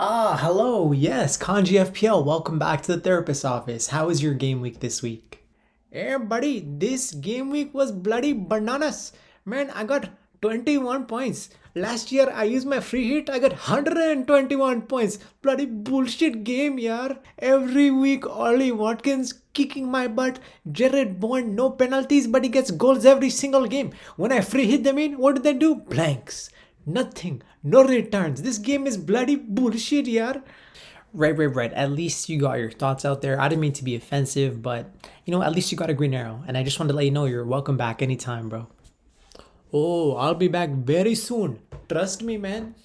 Hello. Yes, Kanji FPL. Welcome back to the therapist's office. How was your game week this week? Hey, buddy, this game week was bloody bananas. Man, I got 21 points. Last year, I used my free hit. I got 121 points. Bloody bullshit game, yaar. Every week, Ollie Watkins kicking my butt. Jared Bourne, no penalties, but he gets goals every single game. When I free hit them in, what did they do? Blanks. Nothing. No returns. This game is bloody bullshit, yaar. Right. At least you got your thoughts out there. I didn't mean to be offensive, but at least you got a green arrow. And I just wanted to let you know you're welcome back anytime, bro. Oh, I'll be back very soon. Trust me, man.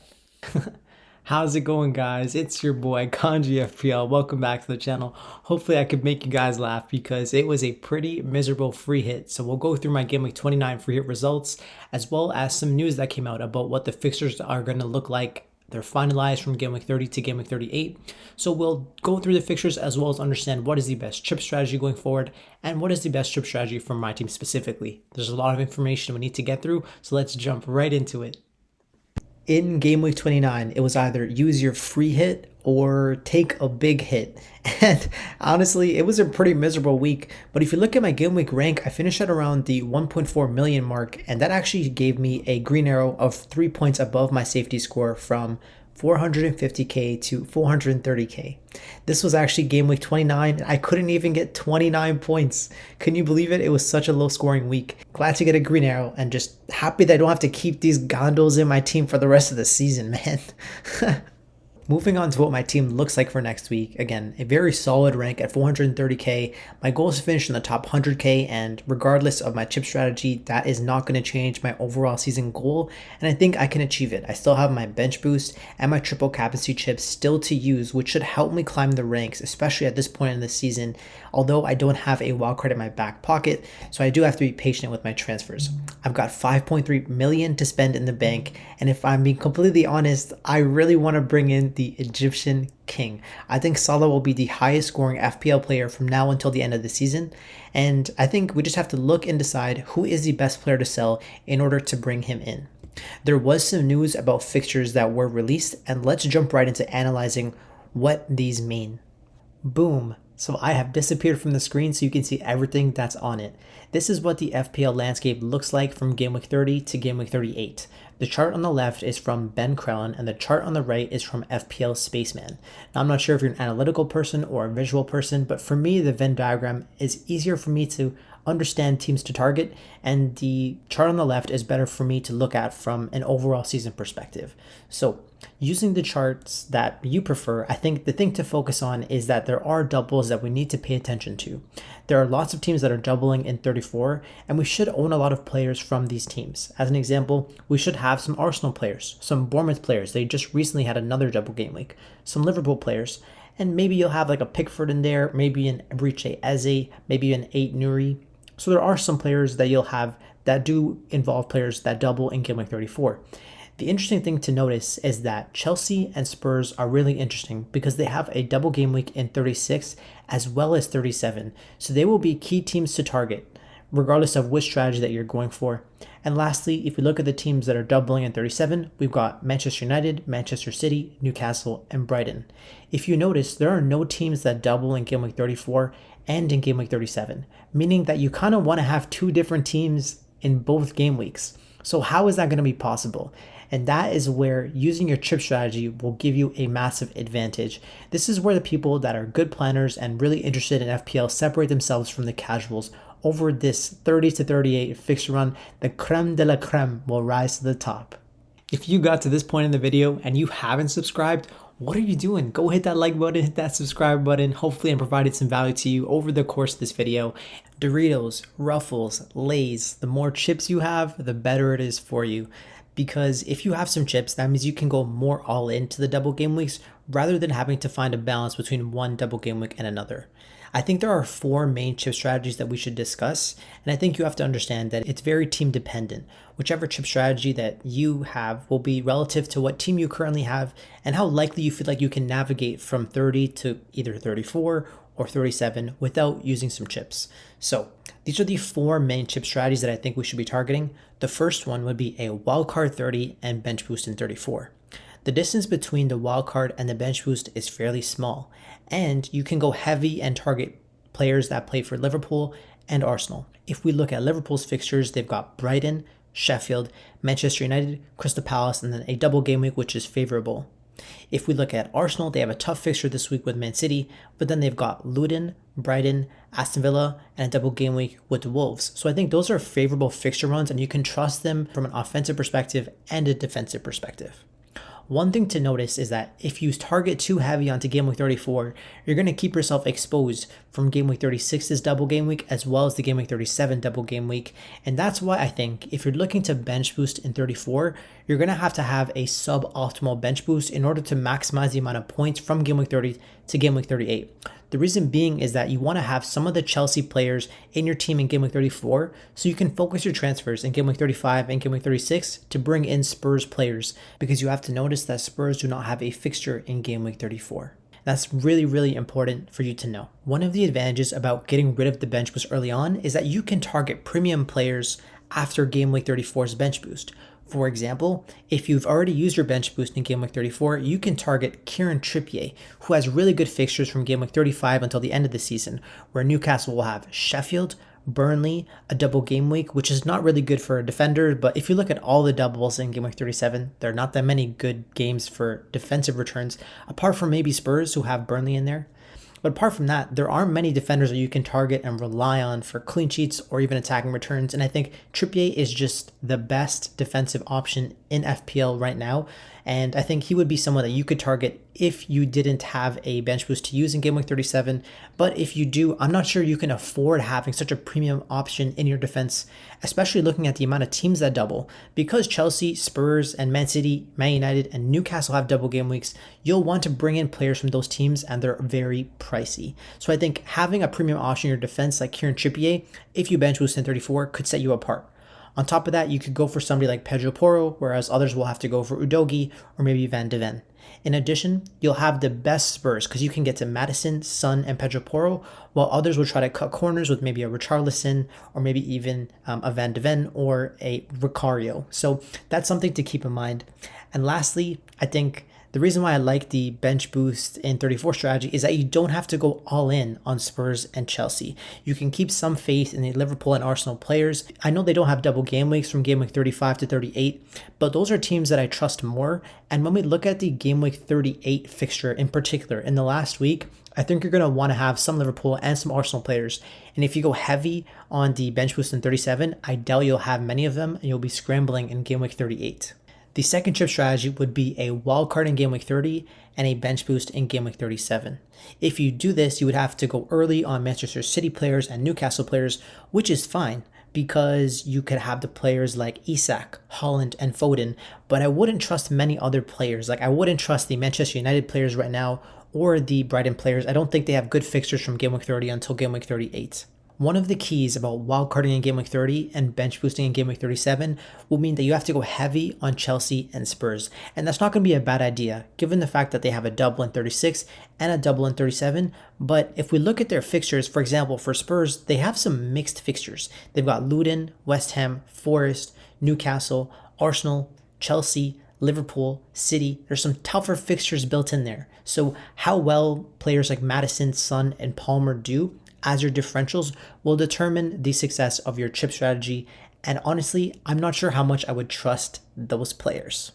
How's it going, guys? It's your boy Kanji FPL. Welcome back to the channel. Hopefully I could make you guys laugh because it was a pretty miserable free hit. So we'll go through my Gameweek 29 free hit results as well as some news that came out about what the fixtures are going to look like. They're finalized from Gameweek 30 to Gameweek 38. So we'll go through the fixtures as well as understand what is the best chip strategy going forward and what is the best chip strategy for my team specifically. There's a lot of information we need to get through, so let's jump right into it. In Game Week 29, it was either use your free hit or take a big hit. And honestly, it was a pretty miserable week. But if you look at my Game Week rank, I finished at around the 1.4 million mark. And that actually gave me a green arrow of 3 points above my safety score from 450k to 430k. This was actually Game Week 29. I couldn't even get 29 points. Can you believe it? It was such a low scoring week. Glad to get a green arrow and just happy that I don't have to keep these gondos in my team for the rest of the season, man. Moving on to what my team looks like for next week. Again, a very solid rank at 430k. My goal is to finish in the top 100k, and regardless of my chip strategy, that is not going to change my overall season goal, and I think I can achieve it. I still have my bench boost and my triple captaincy chips still to use, which should help me climb the ranks, especially at this point in the season, although I don't have a wildcard in my back pocket, so I do have to be patient with my transfers. I've got 5.3 million to spend in the bank, and if I'm being completely honest, I really want to bring in the Egyptian king. I think Salah will be the highest scoring FPL player from now until the end of the season, and I think we just have to look and decide who is the best player to sell in order to bring him in. There was some news about fixtures that were released, and let's jump right into analyzing what these mean. Boom. So I have disappeared from the screen so you can see everything that's on it. This is what the FPL landscape looks like from Game Week 30 to Game Week 38. The chart on the left is from Ben Krellin and the chart on the right is from FPL Spaceman. Now I'm not sure if you're an analytical person or a visual person, but for me the Venn diagram is easier for me to understand teams to target, and the chart on the left is better for me to look at from an overall season perspective. So using the charts that you prefer, I think the thing to focus on is that there are doubles that we need to pay attention to. There are lots of teams that are doubling in 34, and we should own a lot of players from these teams. As an example, we should have some Arsenal players, some Bournemouth players. They just recently had another double game week. Some Liverpool players, and maybe you'll have like a Pickford in there, maybe an Ebriche Eze, maybe an Ait-Nouri. So there are some players that you'll have that do involve players that double in Game Week 34. The interesting thing to notice is that Chelsea and Spurs are really interesting because they have a double game week in 36 as well as 37. So they will be key teams to target, regardless of which strategy that you're going for. And lastly, if we look at the teams that are doubling in 37, we've got Manchester United, Manchester City, Newcastle, and Brighton. If you notice, there are no teams that double in Game Week 34 and in Game Week 37, meaning that you kind of want to have two different teams in both game weeks. So how is that going to be possible? And that is where using your chip strategy will give you a massive advantage. This is where the people that are good planners and really interested in FPL separate themselves from the casuals. Over this 30 to 38 fixture run, the creme de la creme will rise to the top. If you got to this point in the video and you haven't subscribed, what are you doing? Go hit that like button, hit that subscribe button. Hopefully I provided some value to you over the course of this video. Doritos, Ruffles, Lay's, the more chips you have, the better it is for you. Because if you have some chips, that means you can go more all into the double game weeks rather than having to find a balance between one double game week and another. I think there are 4 main chip strategies that we should discuss, and I think you have to understand that it's very team dependent. Whichever chip strategy that you have will be relative to what team you currently have and how likely you feel like you can navigate from 30 to either 34 or 37 without using some chips. So these are the 4 main chip strategies that I think we should be targeting. The first one would be a wildcard 30 and bench boost in 34. the distance between the wildcard and the bench boost is fairly small, and you can go heavy and target players that play for Liverpool and Arsenal. If we look at Liverpool's fixtures, they've got Brighton, Sheffield, Manchester United, Crystal Palace, and then a double game week, which is favorable. If we look at Arsenal, they have a tough fixture this week with Man City, but then they've got Luton, Brighton, Aston Villa, and a double game week with the Wolves. So I think those are favorable fixture runs, and you can trust them from an offensive perspective and a defensive perspective. One thing to notice is that if you target too heavy onto Game Week 34, you're going to keep yourself exposed from Game Week 36's double game week as well as the Game Week 37 double game week. And that's why I think if you're looking to bench boost in 34, you're going to have a suboptimal bench boost in order to maximize the amount of points from Game Week 30 to Game Week 38. The reason being is that you want to have some of the Chelsea players in your team in Game Week 34 so you can focus your transfers in Game Week 35 and Game Week 36 to bring in Spurs players, because you have to notice that Spurs do not have a fixture in Game Week 34. That's really, really important for you to know. One of the advantages about getting rid of the bench boost early on is that you can target premium players after Game Week 34's bench boost. For example, if you've already used your bench boost in Game Week 34, you can target Kieran Trippier, who has really good fixtures from Game Week 35 until the end of the season, where Newcastle will have Sheffield, Burnley, a double game week, which is not really good for a defender, but if you look at all the doubles in Game Week 37, there are not that many good games for defensive returns, apart from maybe Spurs, who have Burnley in there. But apart from that, there aren't many defenders that you can target and rely on for clean sheets or even attacking returns. And I think Trippier is just the best defensive option in FPL right now. And I think he would be someone that you could target if you didn't have a bench boost to use in Game Week 37. But if you do, I'm not sure you can afford having such a premium option in your defense, especially looking at the amount of teams that double. Because Chelsea, Spurs, and Man City, Man United, and Newcastle have double game weeks, you'll want to bring in players from those teams, and they're very pricey. So I think having a premium option in your defense like Kieran Trippier, if you bench boost in 34, could set you apart. On top of that, you could go for somebody like Pedro Porro, whereas others will have to go for Udogie or maybe Van de Ven. In addition, you'll have the best Spurs because you can get to Maddison, Son, and Pedro Porro, while others will try to cut corners with maybe a Richarlison or maybe even a Van de Ven or a Ricario. So that's something to keep in mind. And lastly, I think the reason why I like the bench boost in 34 strategy is that you don't have to go all in on Spurs and Chelsea. You can keep some faith in the Liverpool and Arsenal players. I know they don't have double game weeks from game week 35 to 38, but those are teams that I trust more. And when we look at the game week 38 fixture in particular, in the last week, I think you're going to want to have some Liverpool and some Arsenal players. And if you go heavy on the bench boost in 37, I doubt you'll have many of them and you'll be scrambling in game week 38. The second chip strategy would be a wildcard in game week 30 and a bench boost in game week 37. If you do this, you would have to go early on Manchester City players and Newcastle players, which is fine because you could have the players like Isak, Haaland, and Foden, but I wouldn't trust many other players. Like I wouldn't trust the Manchester United players right now or the Brighton players. I don't think they have good fixtures from game week 30 until game week 38. One of the keys about wildcarding in game week 30 and bench boosting in game week 37 will mean that you have to go heavy on Chelsea and Spurs. And that's not going to be a bad idea, given the fact that they have a double in 36 and a double in 37. But if we look at their fixtures, for example, for Spurs, they have some mixed fixtures. They've got Luton, West Ham, Forest, Newcastle, Arsenal, Chelsea, Liverpool, City. There's some tougher fixtures built in there. So how well players like Maddison, Son, and Palmer do as your differentials will determine the success of your chip strategy. And honestly, I'm not sure how much I would trust those players.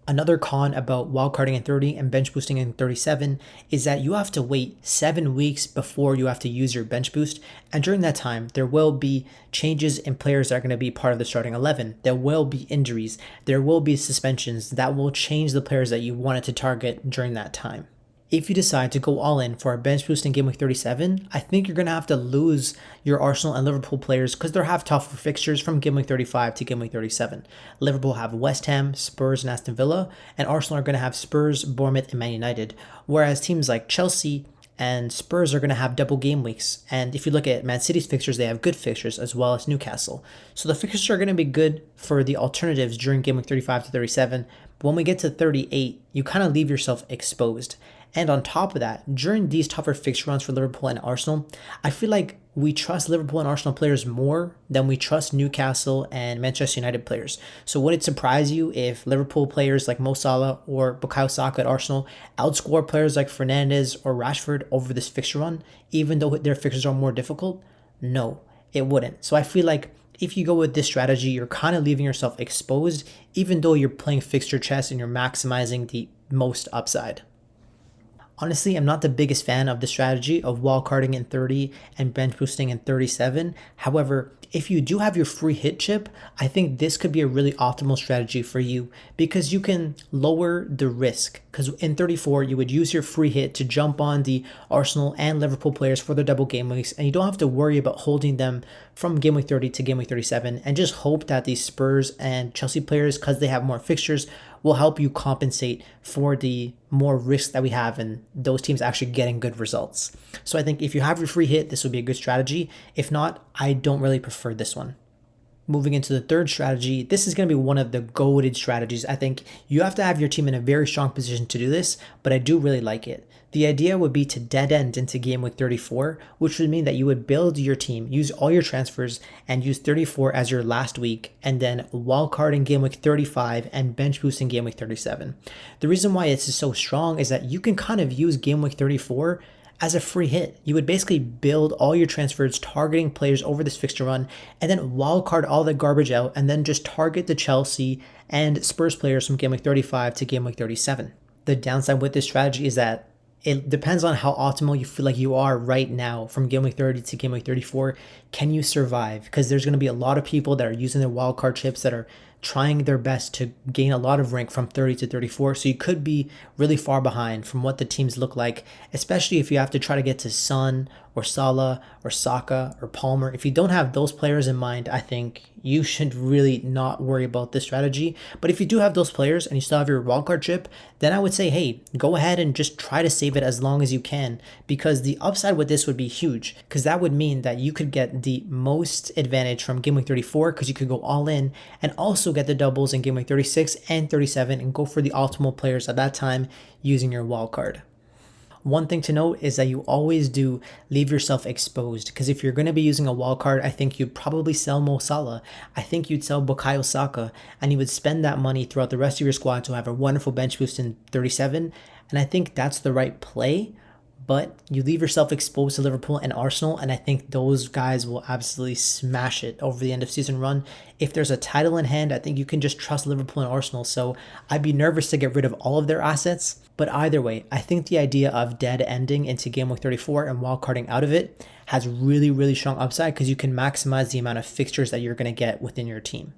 Another con about wildcarding in 30 and bench boosting in 37 is that you have to wait 7 weeks before you have to use your bench boost. And during that time, there will be changes in players that are going to be part of the starting 11. There will be injuries. There will be suspensions that will change the players that you wanted to target during that time. If you decide to go all in for a bench boost in game week 37, I think you're going to have to lose your Arsenal and Liverpool players because they'll have tougher fixtures from game week 35 to game week 37. Liverpool have West Ham, Spurs, and Aston Villa, and Arsenal are going to have Spurs, Bournemouth, and Man United, whereas teams like Chelsea and Spurs are going to have double game weeks. And if you look at Man City's fixtures, they have good fixtures as well as Newcastle. So the fixtures are going to be good for the alternatives during game week 35 to 37. But when we get to 38, you kind of leave yourself exposed. And on top of that, during these tougher fixture runs for Liverpool and Arsenal, I feel like we trust Liverpool and Arsenal players more than we trust Newcastle and Manchester United players. So would it surprise you if Liverpool players like Mo Salah or Bukayo Saka at Arsenal outscore players like Fernandes or Rashford over this fixture run, even though their fixtures are more difficult? No, it wouldn't. So I feel like if you go with this strategy, you're kind of leaving yourself exposed, even though you're playing fixture chess and you're maximizing the most upside. Honestly, I'm not the biggest fan of the strategy of wildcarding in 30 and bench boosting in 37. However, if you do have your free hit chip, I think this could be a really optimal strategy for you because you can lower the risk. Because in 34, you would use your free hit to jump on the Arsenal and Liverpool players for their double game weeks, and you don't have to worry about holding them from game week 30 to game week 37 and just hope that these Spurs and Chelsea players, because they have more fixtures, will help you compensate for the more risk that we have in those teams actually getting good results. So I think if you have your free hit, this would be a good strategy. If not, I don't really prefer this one. Moving into the third strategy, this is going to be one of the goated strategies. I think you have to have your team in a very strong position to do this, but I do really like it. The idea would be to dead end into game week 34, which would mean that you would build your team, use all your transfers, and use 34 as your last week, and then wildcard in game week 35 and bench boost in game week 37. The reason why this is so strong is that you can kind of use game week 34 as a free hit. You would basically build all your transfers targeting players over this fixture run and then wildcard all the garbage out and then just target the Chelsea and Spurs players from game week 35 to game week 37. The downside with this strategy is that it depends on how optimal you feel like you are right now from game week 30 to game week 34. Can you survive? Because there's going to be a lot of people that are using their wildcard chips that are trying their best to gain a lot of rank from 30 to 34. So you could be really far behind from what the teams look like, especially if you have to try to get to Son or Salah or Saka or Palmer. If you don't have those players in mind, I think you should really not worry about this strategy. But if you do have those players and you still have your wildcard chip, then I would say, hey, go ahead and just try to save it as long as you can, because the upside with this would be huge, because that would mean that you could get the most advantage from game week 34 because you could go all in and also get the doubles in game week 36 and 37 and go for the optimal players at that time using your wildcard. One thing to note is that you always do leave yourself exposed, because if you're going to be using a wildcard, I think you'd probably sell Mo Salah. I think you'd sell Bukayo Saka, and you would spend that money throughout the rest of your squad to have a wonderful bench boost in 37. And I think that's the right play, but you leave yourself exposed to Liverpool and Arsenal, and I think those guys will absolutely smash it over the end of season run. If there's a title in hand, I think you can just trust Liverpool and Arsenal, so I'd be nervous to get rid of all of their assets. But either way, I think the idea of dead ending into game week 34 and wildcarding out of it has really, really strong upside because you can maximize the amount of fixtures that you're going to get within your team.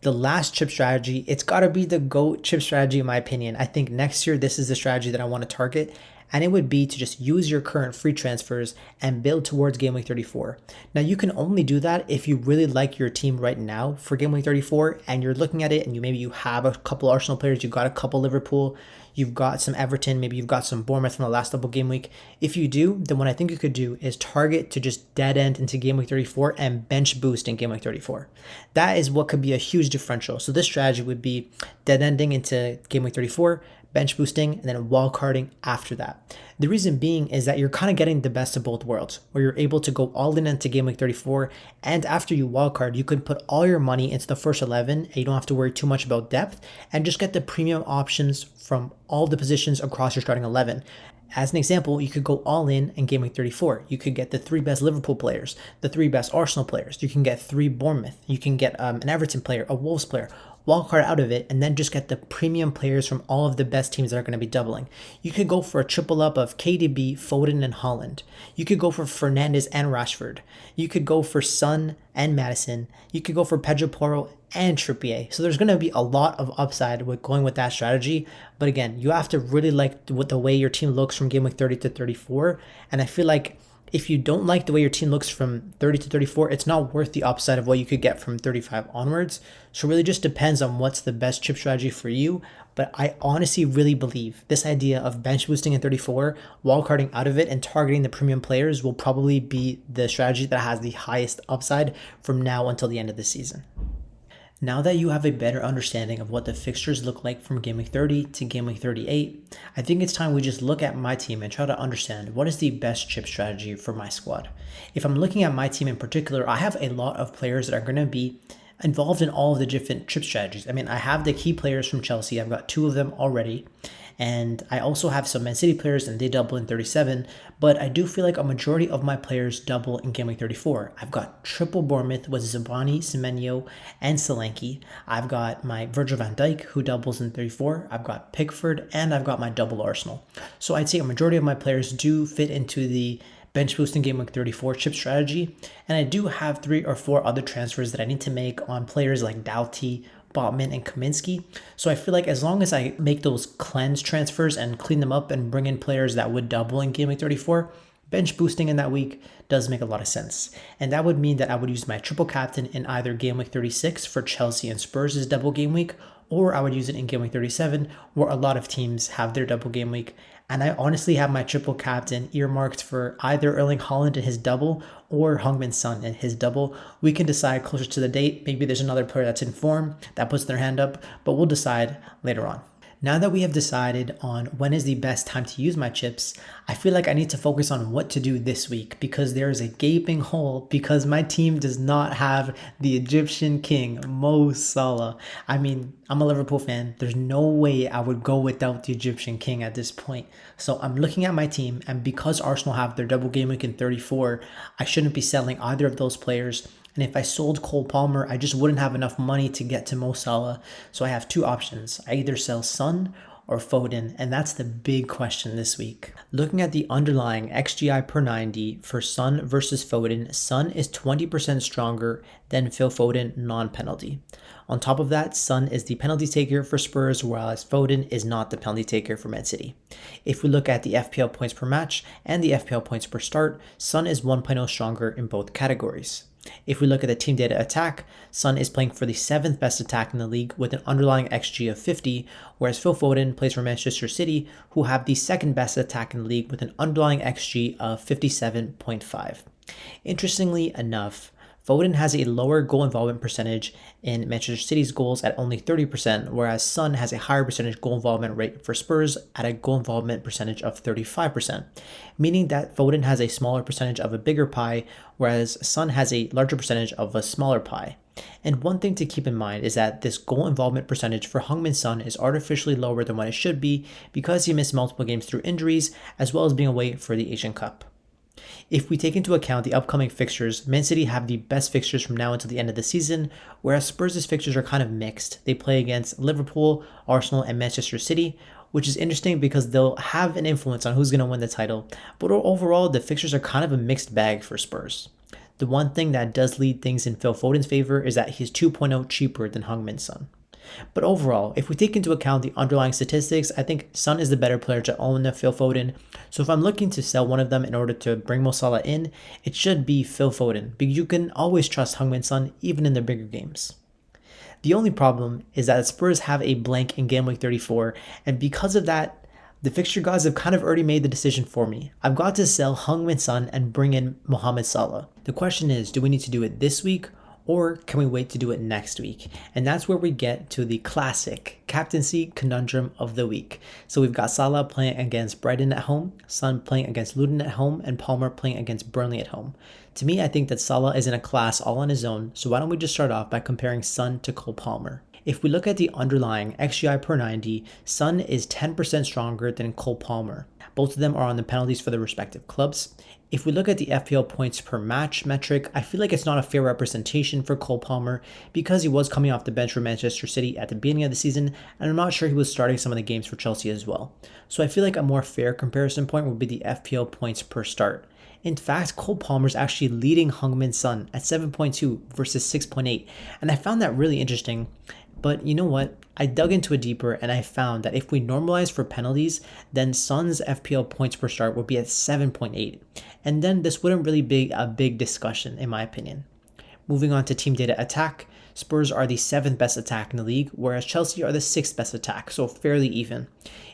The last chip strategy, it's got to be the GOAT chip strategy in my opinion. I think next year this is the strategy that I want to target, and it would be to just use your current free transfers and build towards game week 34. Now you can only do that if you really like your team right now for game week 34 and you're looking at it and maybe you have a couple Arsenal players, you've got a couple Liverpool, you've got some Everton, maybe you've got some Bournemouth from the last double game week. If you do, then what I think you could do is target to just dead end into game week 34 and bench boost in game week 34. That is what could be a huge differential. So this strategy would be dead ending into game week 34, bench boosting, and then wildcarding after that. The reason being is that you're kind of getting the best of both worlds, where you're able to go all in into game week 34, and after you wildcard, you can put all your money into the first 11, and you don't have to worry too much about depth, and just get the premium options from all the positions across your starting 11. As an example, you could go all in game week 34. You could get the 3 best Liverpool players, the 3 best Arsenal players. You can get 3 Bournemouth. You can get an Everton player, a Wolves player, wildcard out of it, and then just get the premium players from all of the best teams that are going to be doubling. You could go for a triple up of KDB, Foden, and Haaland. You could go for Fernandes and Rashford. You could go for Son and Maddison. You could go for Pedro Porro and Trippier. So there's going to be a lot of upside with going with that strategy. But again, you have to really like the way your team looks from game week 30 to 34. And I feel like if you don't like the way your team looks from 30 to 34, it's not worth the upside of what you could get from 35 onwards. So it really just depends on what's the best chip strategy for you. But I honestly really believe this idea of bench boosting in 34, wildcarding out of it, and targeting the premium players will probably be the strategy that has the highest upside from now until the end of the season. Now that you have a better understanding of what the fixtures look like from Game Week 30 to Game Week 38, I think it's time we just look at my team and try to understand what is the best chip strategy for my squad. If I'm looking at my team in particular, I have a lot of players that are going to be involved in all of the different chip strategies. I mean, I have the key players from Chelsea. I've got 2 of them already. And I also have some Man City players and they double in 37, but I do feel like a majority of my players double in Game Week 34. I've got triple Bournemouth with Zabani, Semenyo, and Solanke. I've got my Virgil van Dijk who doubles in 34. I've got Pickford and I've got my double Arsenal. So I'd say a majority of my players do fit into the bench boost in Game Week 34 chip strategy. And I do have 3 or 4 other transfers that I need to make on players like Doughty, Botman, and Kaminsky. So I feel like as long as I make those cleanse transfers and clean them up and bring in players that would double in Game Week 34, bench boosting in that week does make a lot of sense. And that would mean that I would use my triple captain in either Game Week 36 for Chelsea and Spurs' double game week, or I would use it in Game Week 37 where a lot of teams have their double game week. And I honestly have my triple captain earmarked for either Erling Haaland and his double or Heung-min Son and his double. We can decide closer to the date. Maybe there's another player that's in form that puts their hand up, but we'll decide later on. Now that we have decided on when is the best time to use my chips, I feel like I need to focus on what to do this week because there is a gaping hole because my team does not have the Egyptian king, Mo Salah. I mean, I'm a Liverpool fan. There's no way I would go without the Egyptian king at this point. So I'm looking at my team, and because Arsenal have their double game week in 34, I shouldn't be selling either of those players. And if I sold Cole Palmer, I just wouldn't have enough money to get to Mo Salah. So I have 2 options. I either sell Son or Foden, and that's the big question this week. Looking at the underlying XGI per 90 for Son versus Foden, Son is 20% stronger than Phil Foden non-penalty. On top of that, Son is the penalty taker for Spurs, whereas Foden is not the penalty taker for Man City. If we look at the FPL points per match and the FPL points per start, Son is 1.0 stronger in both categories. If we look at the team data attack, Son is playing for the 7th best attack in the league with an underlying XG of 50, whereas Phil Foden plays for Manchester City, who have the 2nd best attack in the league with an underlying XG of 57.5. Interestingly enough, Foden has a lower goal involvement percentage in Manchester City's goals at only 30%, whereas Son has a higher percentage goal involvement rate for Spurs at a goal involvement percentage of 35%, meaning that Foden has a smaller percentage of a bigger pie, whereas Son has a larger percentage of a smaller pie. And one thing to keep in mind is that this goal involvement percentage for Heung-min Son is artificially lower than what it should be because he missed multiple games through injuries, as well as being away for the Asian Cup. If we take into account the upcoming fixtures, Man City have the best fixtures from now until the end of the season, whereas Spurs' fixtures are kind of mixed. They play against Liverpool, Arsenal, and Manchester City, which is interesting because they'll have an influence on who's going to win the title, but overall, the fixtures are kind of a mixed bag for Spurs. The one thing that does lead things in Phil Foden's favor is that he's 2.0 cheaper than Heung-min Son. But overall, if we take into account the underlying statistics, I think Son is the better player to own than Phil Foden. So if I'm looking to sell one of them in order to bring Mo Salah in, it should be Phil Foden, because you can always trust Heung-min Son even in the bigger games. The only problem is that Spurs have a blank in Game Week 34, and because of that, the fixture gods have kind of already made the decision for me. I've got to sell Heung-min Son and bring in Mohamed Salah. The question is, do we need to do it this week, or can we wait to do it next week? And that's where we get to the classic Captaincy Conundrum of the week. So we've got Salah playing against Brighton at home, Son playing against Luton at home, and Palmer playing against Burnley at home. To me, I think that Salah is in a class all on his own, so why don't we just start off by comparing Son to Cole Palmer. If we look at the underlying XGI per 90, Son is 10% stronger than Cole Palmer. Both of them are on the penalties for their respective clubs. If we look at the FPL points per match metric, I feel like it's not a fair representation for Cole Palmer because he was coming off the bench for Manchester City at the beginning of the season, and I'm not sure he was starting some of the games for Chelsea as well. So I feel like a more fair comparison point would be the FPL points per start. In fact, Cole Palmer is actually leading Heung-min Son at 7.2 versus 6.8, and I found that really interesting. But you know what? I dug into it deeper and I found that if we normalize for penalties, then Son's FPL points per start would be at 7.8. And then this wouldn't really be a big discussion in my opinion. Moving on to team data attack, Spurs are the 7th best attack in the league, whereas Chelsea are the 6th best attack, so fairly even.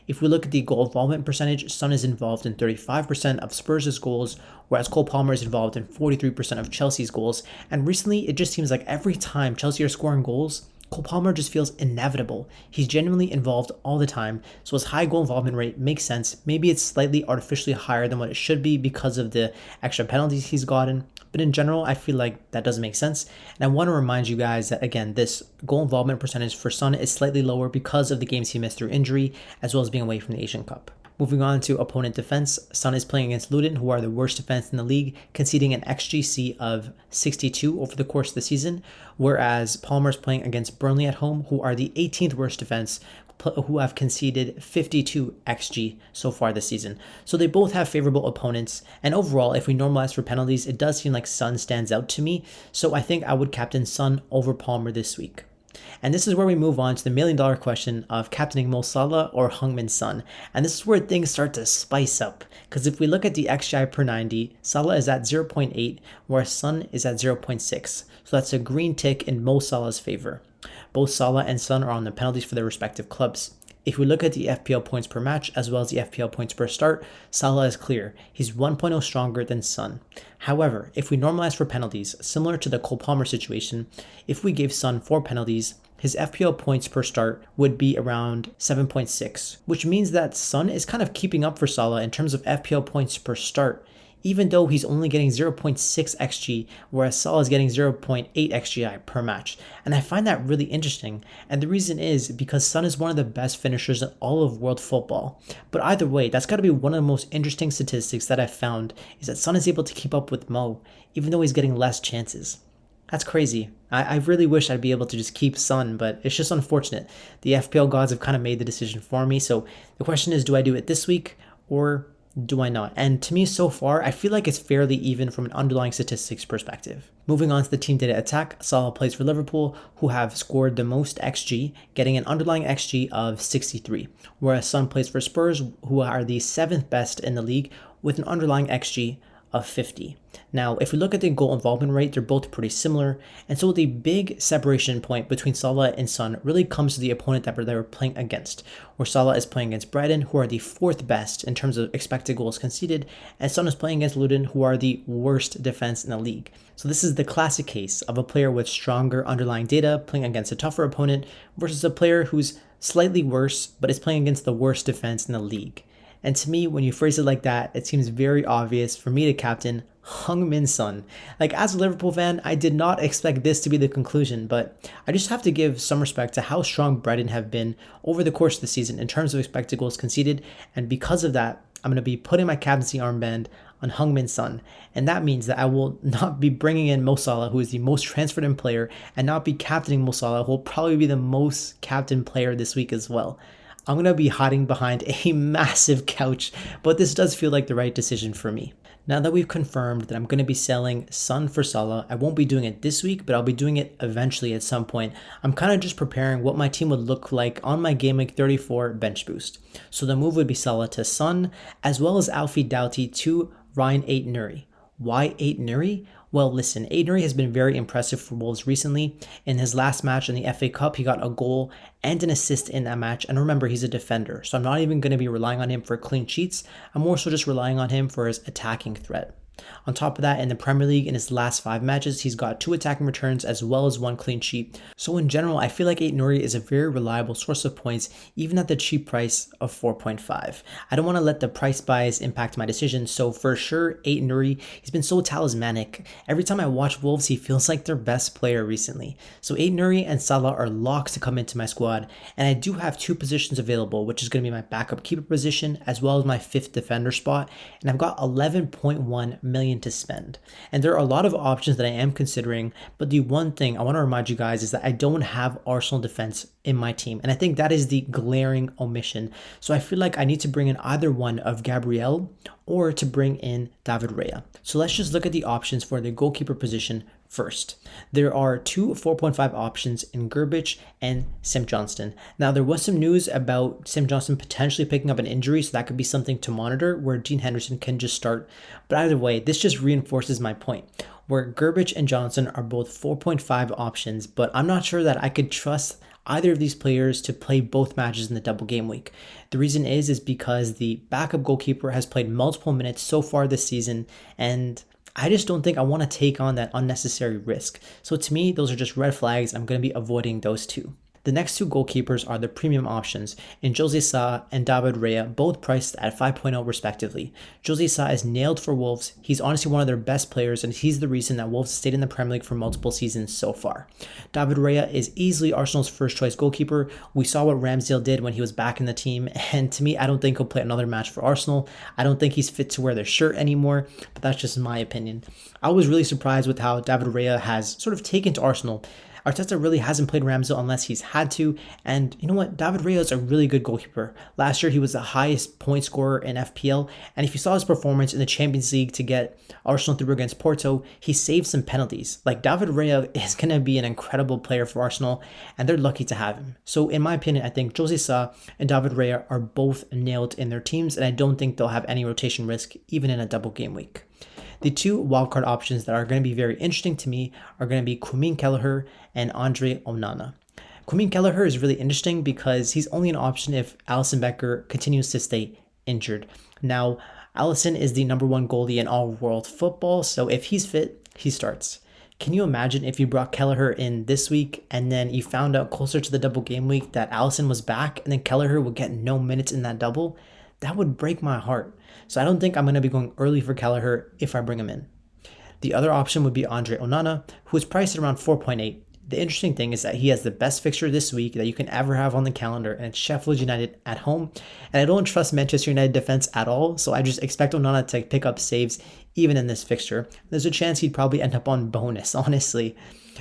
If we look at the goal involvement percentage, Son is involved in 35% of Spurs' goals, whereas Cole Palmer is involved in 43% of Chelsea's goals. And recently, it just seems like every time Chelsea are scoring goals, Cole Palmer just feels inevitable. He's genuinely involved all the time, so his high goal involvement rate makes sense. Maybe it's slightly artificially higher than what it should be because of the extra penalties he's gotten, but in general, I feel like that doesn't make sense. And I want to remind you guys that, again, this goal involvement percentage for Son is slightly lower because of the games he missed through injury, as well as being away from the Asian Cup. Moving on to opponent defense, Son is playing against Luton, who are the worst defense in the league, conceding an XGC of 62 over the course of the season, whereas Palmer is playing against Burnley at home, who are the 18th worst defense, who have conceded 52 XG so far this season. So they both have favorable opponents, and overall, if we normalize for penalties, it does seem like Son stands out to me, so I think I would captain Son over Palmer this week. And this is where we move on to the $1,000,000 question of captaining Mo Salah or Heung-min Son. And this is where things start to spice up. Because if we look at the XGI per 90, Salah is at 0.8, whereas Son is at 0.6. So that's a green tick in Mo Salah's favor. Both Salah and Son are on the penalties for their respective clubs. If we look at the FPL points per match as well as the FPL points per start, Salah is clear. He's 1.0 stronger than Son. However, if we normalize for penalties, similar to the Cole Palmer situation, if we gave Son 4 penalties, his FPL points per start would be around 7.6, which means that Son is kind of keeping up for Salah in terms of FPL points per start, even though he's only getting 0.6 XG, whereas Salah is getting 0.8 XGI per match. And I find that really interesting. And the reason is because Son is one of the best finishers in all of world football. But either way, that's got to be one of the most interesting statistics that I've found, is that Son is able to keep up with Mo, even though he's getting less chances. That's crazy. I really wish I'd be able to just keep Son, but it's just unfortunate. The FPL gods have kind of made the decision for me. So the question is, do I do it this week or do I not? And to me, so far, I feel like it's fairly even from an underlying statistics perspective. Moving on to the team data attack, Salah plays for Liverpool, who have scored the most XG, getting an underlying XG of 63, whereas Son plays for Spurs, who are the 7th best in the league, with an underlying XG of 50. Now, if we look at the goal involvement rate, they're both pretty similar, and so the big separation point between Salah and Son really comes to the opponent that they were playing against, where Salah is playing against Brighton, who are the 4th best in terms of expected goals conceded, and Son is playing against Luton, who are the worst defense in the league. So this is the classic case of a player with stronger underlying data playing against a tougher opponent versus a player who's slightly worse, but is playing against the worst defense in the league. And to me, when you phrase it like that, it seems very obvious for me to captain Heung-min Son. Like, as a Liverpool fan, I did not expect this to be the conclusion, but I just have to give some respect to how strong Brighton have been over the course of the season in terms of expected goals conceded, and because of that, I'm going to be putting my captaincy armband on Heung-min Son, and that means that I will not be bringing in Mo Salah, who is the most transferred in player, and not be captaining Mo Salah, who will probably be the most captain player this week as well. I'm going to be hiding behind a massive couch, but this does feel like the right decision for me. Now that we've confirmed that I'm going to be selling Son for Salah, I won't be doing it this week, but I'll be doing it eventually at some point. I'm kind of just preparing what my team would look like on my Gameweek 34 bench boost. So the move would be Salah to Son, as well as Alfie Doughty to Rayan Ait-Nouri. Why Ait-Nouri? Well, listen, Ait-Nouri has been very impressive for Wolves recently. In his last match in the FA Cup, he got a goal and an assist in that match. And remember, he's a defender, so I'm not even going to be relying on him for clean sheets. I'm more so just relying on him for his attacking threat. On top of that, in the Premier League, in his last 5 matches, he's got 2 attacking returns as well as 1 clean sheet. So in general, I feel like Ait-Nouri is a very reliable source of points, even at the cheap price of 4.5. I don't want to let the price bias impact my decision, so for sure, Ait-Nouri, he's been so talismanic. Every time I watch Wolves, he feels like their best player recently. So Ait-Nouri and Salah are locked to come into my squad, and I do have 2 positions available, which is going to be my backup keeper position, as well as my 5th defender spot, and I've got 11.1 million to spend. And there are a lot of options that I am considering, but the one thing I want to remind you guys is that I don't have Arsenal defense in my team, and I think that is the glaring omission. So I feel like I need to bring in either one of Gabriel or to bring in David Raya. So let's just look at the options for the goalkeeper position first. There are 2 4.5 options in Grbić and Sim Johnston. Now, there was some news about Sim Johnston potentially picking up an injury, so that could be something to monitor where Dean Henderson can just start. But either way, this just reinforces my point, where Grbić and Johnston are both 4.5 options, but I'm not sure that I could trust either of these players to play both matches in the double game week. The reason is because the backup goalkeeper has played multiple minutes so far this season, and I just don't think I want to take on that unnecessary risk. So to me, those are just red flags. I'm going to be avoiding those two. The next two goalkeepers are the premium options in Jose Sa and David Raya, both priced at 5.0 respectively. Jose Sa is nailed for Wolves. He's honestly one of their best players, and he's the reason that Wolves stayed in the Premier League for multiple seasons so far. David Raya is easily Arsenal's first choice goalkeeper. We saw what Ramsdale did when he was back in the team, and to me, I don't think he'll play another match for Arsenal. I don't think he's fit to wear their shirt anymore, but that's just my opinion. I was really surprised with how David Raya has sort of taken to Arsenal. Arteta really hasn't played Ramsdale unless he's had to, and you know what? David Raya is a really good goalkeeper. Last year, he was the highest point scorer in FPL, and if you saw his performance in the Champions League to get Arsenal through against Porto, he saved some penalties. Like, David Raya is going to be an incredible player for Arsenal, and they're lucky to have him. So in my opinion, I think Jose Sa and David Raya are both nailed in their teams, and I don't think they'll have any rotation risk, even in a double game week. The two wildcard options that are going to be very interesting to me are going to be Kwame Kelleher and Andre Onana. Kwame Kelleher is really interesting because he's only an option if Alisson Becker continues to stay injured. Now, Alisson is the number one goalie in all world football, so if he's fit, he starts. Can you imagine if you brought Kelleher in this week and then you found out closer to the double game week that Alisson was back and then Kelleher would get no minutes in that double? That would break my heart. So I don't think I'm going to be going early for Kelleher if I bring him in. The other option would be Andre Onana, who is priced at around 4.8. The interesting thing is that he has the best fixture this week that you can ever have on the calendar, and it's Sheffield United at home. And I don't trust Manchester United defense at all, so I just expect Onana to pick up saves even in this fixture. There's a chance he'd probably end up on bonus, honestly.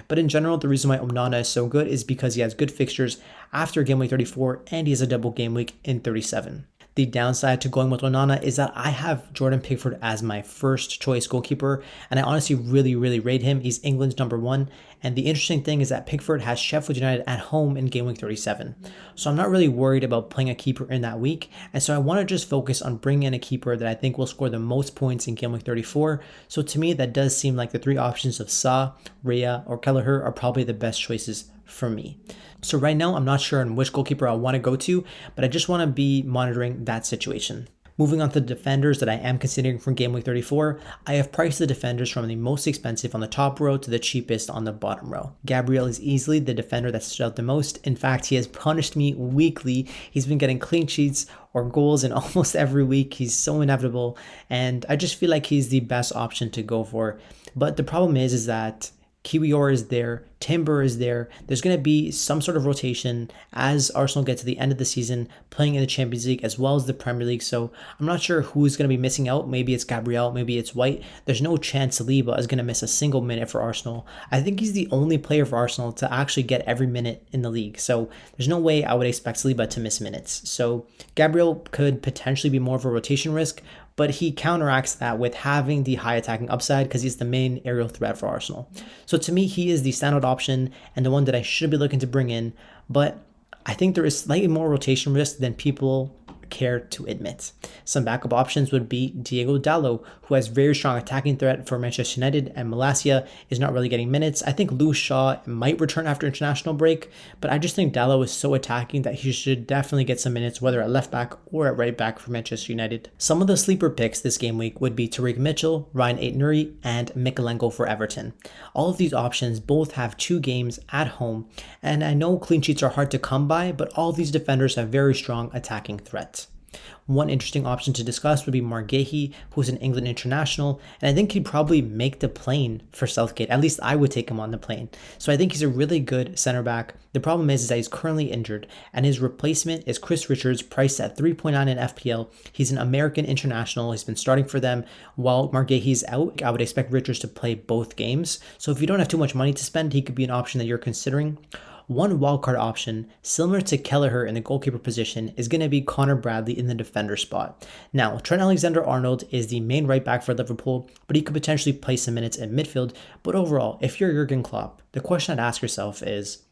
But in general, the reason why Onana is so good is because he has good fixtures after game week 34 and he has a double game week in 37. The downside to going with Onana is that I have Jordan Pickford as my first choice goalkeeper, and I honestly really rate him. He's England's number one, and the interesting thing is that Pickford has Sheffield United at home in game week 37. So I'm not really worried about playing a keeper in that week, and so I want to just focus on bringing in a keeper that I think will score the most points in game week 34. So to me, that does seem like the three options of Sa, Raya, or Kelleher are probably the best choices for me. So right now, I'm not sure on which goalkeeper I want to go to, but I just want to be monitoring that situation. Moving on to the defenders that I am considering for game week 34, I have priced the defenders from the most expensive on the top row to the cheapest on the bottom row. Gabriel is easily the defender that stood out the most. In fact, he has punished me weekly. He's been getting clean sheets or goals in almost every week. He's so inevitable, and I just feel like he's the best option to go for. But the problem is that Kiwior is there, Timber is there. There's going to be some sort of rotation as Arsenal get to the end of the season, playing in the Champions League as well as the Premier League. So I'm not sure who's going to be missing out. Maybe it's Gabriel, maybe it's White. There's no chance Saliba is going to miss a single minute for Arsenal. I think he's the only player for Arsenal to actually get every minute in the league. So there's no way I would expect Saliba to miss minutes. So Gabriel could potentially be more of a rotation risk, but he counteracts that with having the high attacking upside because he's the main aerial threat for Arsenal. So to me, he is the standout option and the one that I should be looking to bring in, but I think there is slightly more rotation risk than people care to admit. Some backup options would be Diego Dalot, who has very strong attacking threat for Manchester United, and Malacia is not really getting minutes. I think Lewis Shaw might return after international break, but I just think Dalot is so attacking that he should definitely get some minutes, whether at left back or at right back for Manchester United. Some of the sleeper picks this game week would be Tariq Mitchell, Rayan Ait-Nouri, and Mikalenko for Everton. All of these options both have 2 games at home, and I know clean sheets are hard to come by, but all of these defenders have very strong attacking threat. One interesting option to discuss would be Marc Guéhi, who's an England international, and I think he'd probably make the plane for Southgate. At least I would take him on the plane. So I think he's a really good center back. The problem is that he's currently injured, and his replacement is Chris Richards, priced at 3.9 in FPL. He's an American international. He's been starting for them while Marc Guéhi's out. I would expect Richards to play both games. So if you don't have too much money to spend, he could be an option that you're considering. One wildcard option, similar to Kelleher in the goalkeeper position, is going to be Connor Bradley in the defender spot. Now, Trent Alexander-Arnold is the main right back for Liverpool, but he could potentially play some minutes in midfield. But overall, if you're Jurgen Klopp, the question I'd ask yourself is,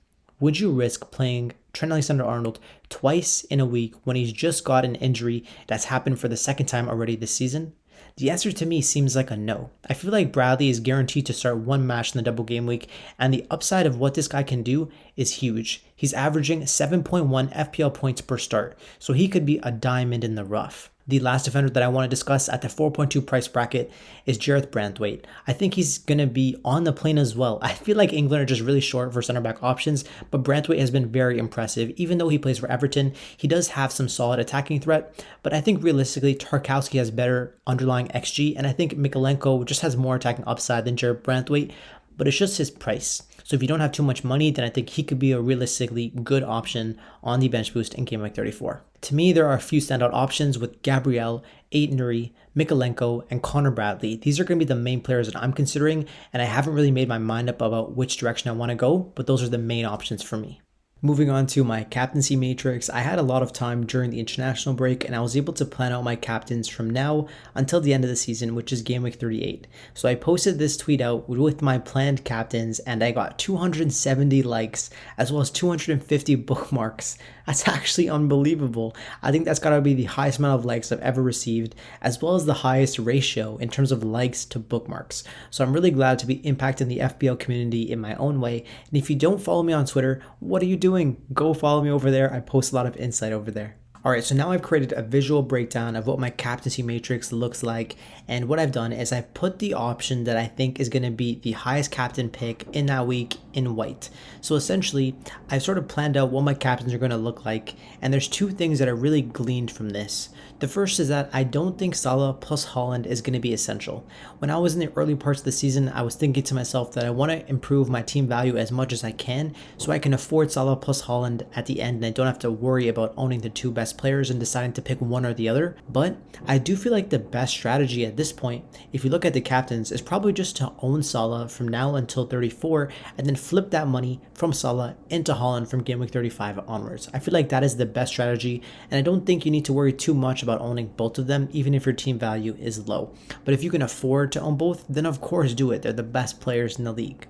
would you risk playing Trent Alexander-Arnold twice in a week when he's just got an injury that's happened for the second time already this season? The answer to me seems like a no. I feel like Bradley is guaranteed to start one match in the double game week, and the upside of what this guy can do is huge. He's averaging 7.1 FPL points per start, so he could be a diamond in the rough. The last defender that I want to discuss at the 4.2 price bracket is Jareth Branthwaite. I think he's going to be on the plane as well. I feel like England are just really short for center back options, but Branthwaite has been very impressive. Even though he plays for Everton, he does have some solid attacking threat, but I think realistically Tarkowski has better underlying XG, and I think Mykolenko just has more attacking upside than Jareth Branthwaite, but it's just his price. So if you don't have too much money, then I think he could be a realistically good option on the bench boost in Game Week 34. To me, there are a few standout options with Gabriel, Ait-Nouri, Mykolenko, and Connor Bradley. These are going to be the main players that I'm considering, and I haven't really made my mind up about which direction I want to go, but those are the main options for me. Moving on to my captaincy matrix, I had a lot of time during the international break and I was able to plan out my captains from now until the end of the season, which is Game Week 38. So I posted this tweet out with my planned captains and I got 270 likes as well as 250 bookmarks. That's actually unbelievable. I think that's gotta be the highest amount of likes I've ever received, as well as the highest ratio in terms of likes to bookmarks. So I'm really glad to be impacting the FPL community in my own way. And if you don't follow me on Twitter, what are you doing? Go follow me over there. I post a lot of insight over there. Alright, so now I've created a visual breakdown of what my captaincy matrix looks like, and what I've done is I've put the option that I think is going to be the highest captain pick in that week in white. So essentially, I've sort of planned out what my captains are going to look like, and there's two things that are really gleaned from this. The first is that I don't think Salah plus Haaland is going to be essential. When I was in the early parts of the season, I was thinking to myself that I want to improve my team value as much as I can so I can afford Salah plus Haaland at the end and I don't have to worry about owning the two best players and deciding to pick one or the other. But I do feel like the best strategy at this point, if you look at the captains, is probably just to own Salah from now until 34 and then flip that money from Salah into Haaland from Game Week 35 onwards. I feel like that is the best strategy, and I don't think you need to worry too much about owning both of them, even if your team value is low. But if you can afford to own both, then of course do it. They're the best players in the league.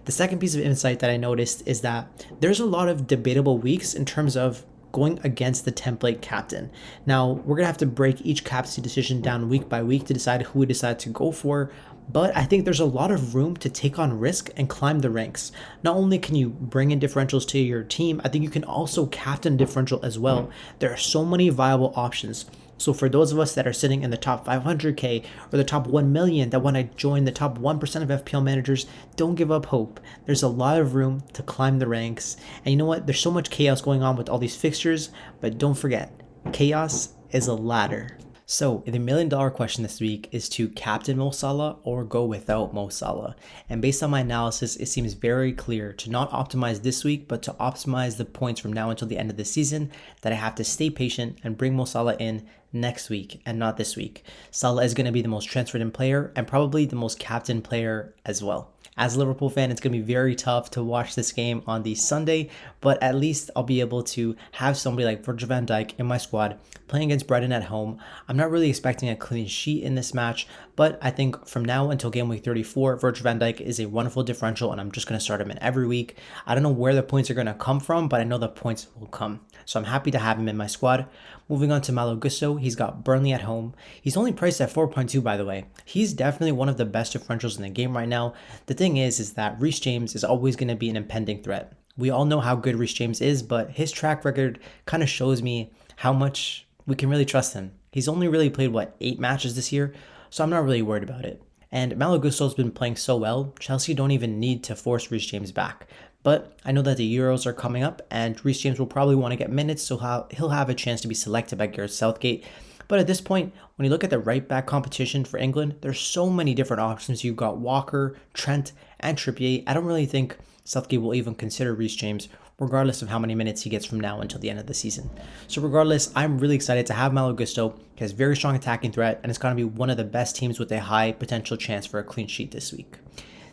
The second piece of insight that I noticed is that there's a lot of debatable weeks in terms of going against the template captain. Now, we're going to have to break each captaincy decision down week by week to decide who we decide to go for, but I think there's a lot of room to take on risk and climb the ranks. Not only can you bring in differentials to your team, I think you can also captain differential as well. There are so many viable options. So for those of us that are sitting in the top 500k or the top 1 million that want to join the top 1% of FPL managers, don't give up hope. There's a lot of room to climb the ranks. And you know what? There's so much chaos going on with all these fixtures, but don't forget, chaos is a ladder. So the $1 million question this week is to captain Mo Salah or go without Mo Salah. And based on my analysis, it seems very clear to not optimize this week, but to optimize the points from now until the end of the season, that I have to stay patient and bring Mo Salah in next week and not this week. Salah is going to be the most transferred in player and probably the most captain player as well. As a Liverpool fan, it's going to be very tough to watch this game on the Sunday, but at least I'll be able to have somebody like Virgil van Dijk in my squad playing against Brighton at home. I'm not really expecting a clean sheet in this match, but I think from now until Game Week 34, Virgil van Dijk is a wonderful differential and I'm just going to start him in every week. I don't know where the points are going to come from, but I know the points will come. So I'm happy to have him in my squad. Moving on to Malo Gusto, he's got Burnley at home. He's only priced at 4.2 by the way. He's definitely one of the best differentials in the game right now. The thing is that Reece James is always going to be an impending threat. We all know how good Reece James is, but his track record kind of shows me how much we can really trust him. He's only really played, 8 matches this year, so I'm not really worried about it. And Malo Gusto's been playing so well, Chelsea don't even need to force Reece James back. But I know that the Euros are coming up and Reece James will probably want to get minutes, so he'll have a chance to be selected by Gareth Southgate. But at this point, when you look at the right back competition for England, there's so many different options. You've got Walker, Trent, and Trippier. I don't really think Southgate will even consider Reece James, regardless of how many minutes he gets from now until the end of the season. So regardless, I'm really excited to have Malo Gusto. He has very strong attacking threat, and it's going to be one of the best teams with a high potential chance for a clean sheet this week.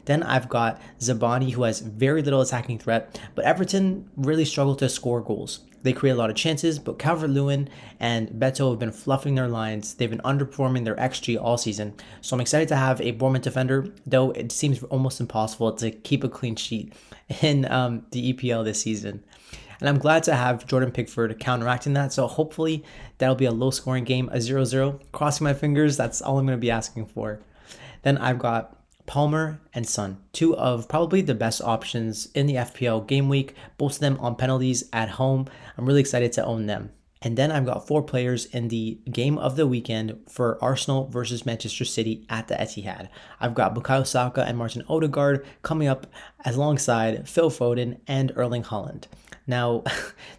Then I've got Zabani, who has very little attacking threat, but Everton really struggle to score goals. They create a lot of chances, but Calvert-Lewin and Beto have been fluffing their lines. They've been underperforming their XG all season. So I'm excited to have a Bournemouth defender, though it seems almost impossible to keep a clean sheet in the EPL this season. And I'm glad to have Jordan Pickford counteracting that. So hopefully that'll be a low-scoring game, a 0-0. Crossing my fingers, that's all I'm going to be asking for. Then I've got Palmer and Son, two of probably the best options in the FPL game week, both of them on penalties at home. I'm really excited to own them. And then I've got 4 players in the game of the weekend for Arsenal versus Manchester City at the Etihad. I've got Bukayo Saka and Martin Odegaard coming up alongside Phil Foden and Erling Haaland. Now,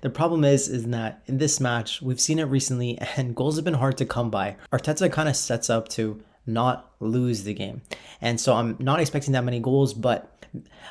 the problem is that in this match, we've seen it recently and goals have been hard to come by. Arteta kind of sets up to not lose the game. And so I'm not expecting that many goals, but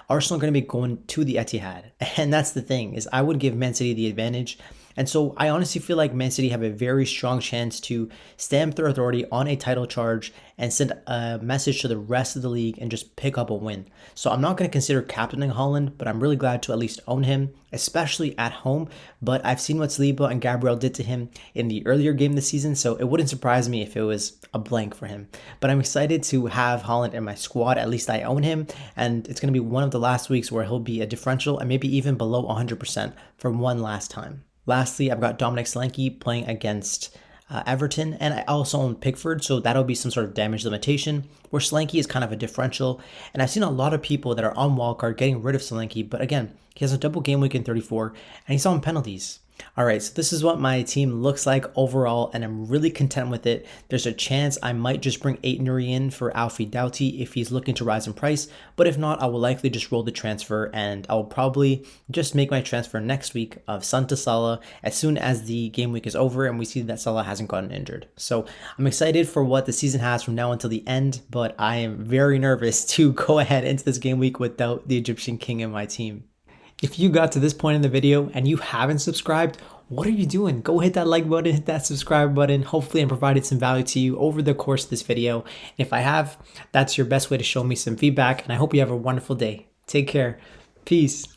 Arsenal are going to be going to the Etihad. And that's the thing, is I would give Man City the advantage. And so I honestly feel like Man City have a very strong chance to stamp their authority on a title charge and send a message to the rest of the league and just pick up a win. So I'm not going to consider captaining Haaland, but I'm really glad to at least own him, especially at home. But I've seen what Saliba and Gabriel did to him in the earlier game this season, so it wouldn't surprise me if it was a blank for him. But I'm excited to have Haaland in my squad. At least I own him, and it's going to be one of the last weeks where he'll be a differential and maybe even below 100% for one last time. Lastly, I've got Dominic Solanke playing against Everton, and I also own Pickford, so that'll be some sort of damage limitation, where Solanke is kind of a differential. And I've seen a lot of people that are on wildcard getting rid of Solanke, but again, he has a double game week in 34, and he's on penalties. All right, so this is what my team looks like overall, and I'm really content with it. There's a chance I might just bring Ait-Nouri in for Alfie Doughty if he's looking to rise in price, but if not, I will likely just roll the transfer, and I'll probably just make my transfer next week of Son to Salah as soon as the game week is over and we see that Salah hasn't gotten injured. So I'm excited for what the season has from now until the end, but I am very nervous to go ahead into this game week without the Egyptian King in my team. If you got to this point in the video and you haven't subscribed, what are you doing? Go hit that like button, hit that subscribe button. Hopefully I provided some value to you over the course of this video. And if I have, that's your best way to show me some feedback. And I hope you have a wonderful day. Take care. Peace.